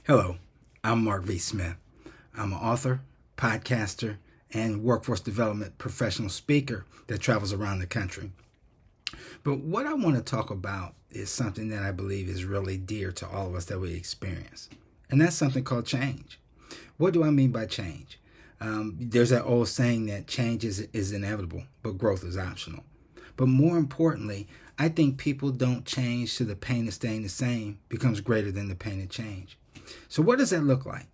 Hello, I'm Mark V. Smith. I'm an author, podcaster, and workforce development professional speaker that travels around the country. But what I want to talk about is something that I believe is really dear to all of us that we experience, and that's something called change. What do I mean by change? There's that old saying that change is inevitable, but growth is optional. But more importantly, I think people don't change till the pain of staying the same becomes greater than the pain of change. So what does that look like?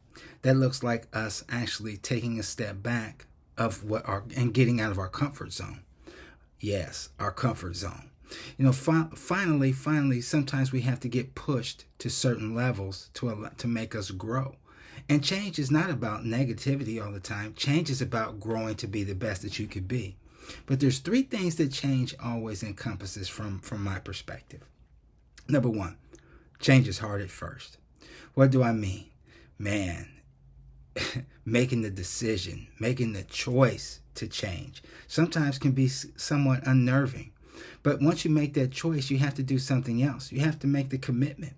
That looks like us actually taking a step back and getting out of our comfort zone. Yes, our comfort zone. Finally, sometimes we have to get pushed to certain levels to make us grow. And change is not about negativity all the time. Change is about growing to be the best that you could be. But there's three things that change always encompasses from my perspective. Number one, change is hard at first. What do I mean? Man, making the decision, making the choice to change sometimes can be somewhat unnerving. But once you make that choice, you have to do something else. You have to make the commitment.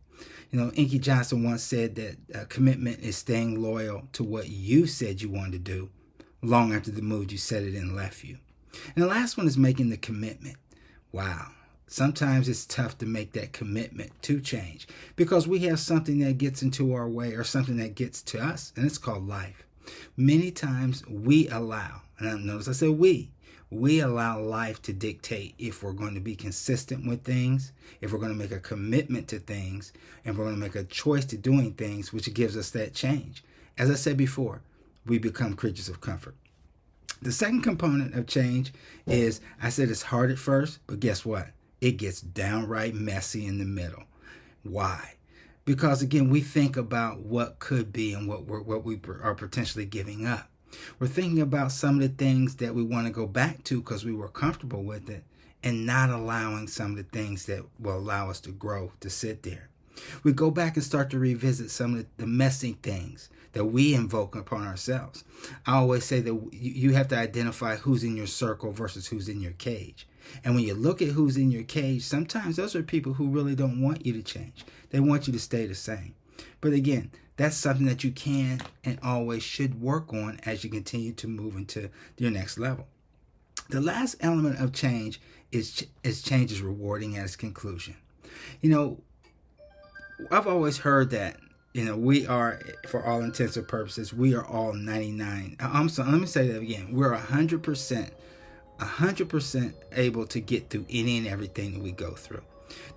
Inky Johnson once said that commitment is staying loyal to what you said you wanted to do long after the mood you set it in left you. And the last one is making the commitment. Wow. Sometimes it's tough to make that commitment to change because we have something that gets into our way or something that gets to us, and it's called life. Many times we allow, and notice I said we allow life to dictate if we're going to be consistent with things, if we're going to make a commitment to things, and we're going to make a choice to doing things, which gives us that change. As I said before, we become creatures of comfort. The second component of change is, I said it's hard at first, but guess what? It gets downright messy in the middle. Why? Because again, we think about what could be and what we are potentially giving up. We're thinking about some of the things that we want to go back to because we were comfortable with it and not allowing some of the things that will allow us to grow to sit there. We go back and start to revisit some of the messy things that we invoke upon ourselves. I always say that you have to identify who's in your circle versus who's in your cage. And when you look at who's in your cage, sometimes those are people who really don't want you to change. They want you to stay the same. But again, that's something that you can and always should work on as you continue to move into your next level. The last element of change is change is rewarding at its conclusion. I've always heard that we are, for all intents and purposes, we are all 99. Let me say that again. We're 100% able to get through any and everything that we go through.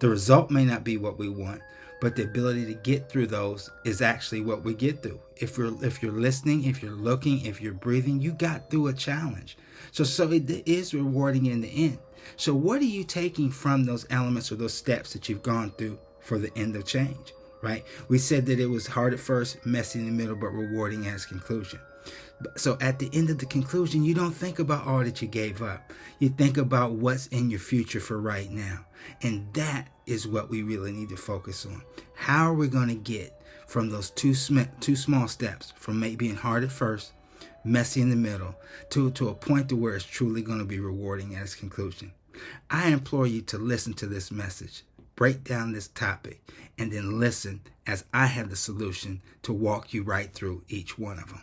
The result may not be what we want, but the ability to get through those is actually what we get through. If you're listening, if you're looking, if you're breathing, you got through a challenge. So it is rewarding in the end. So what are you taking from those elements or those steps that you've gone through for the end of change, right? We said that it was hard at first, messy in the middle, but rewarding at its conclusion. So at the end of the conclusion, you don't think about all that you gave up. You think about what's in your future for right now. And that is what we really need to focus on. How are we going to get from those two small steps, from maybe being hard at first, messy in the middle, to a point to where it's truly going to be rewarding at its conclusion? I implore you to listen to this message, break down this topic, and then listen as I have the solution to walk you right through each one of them.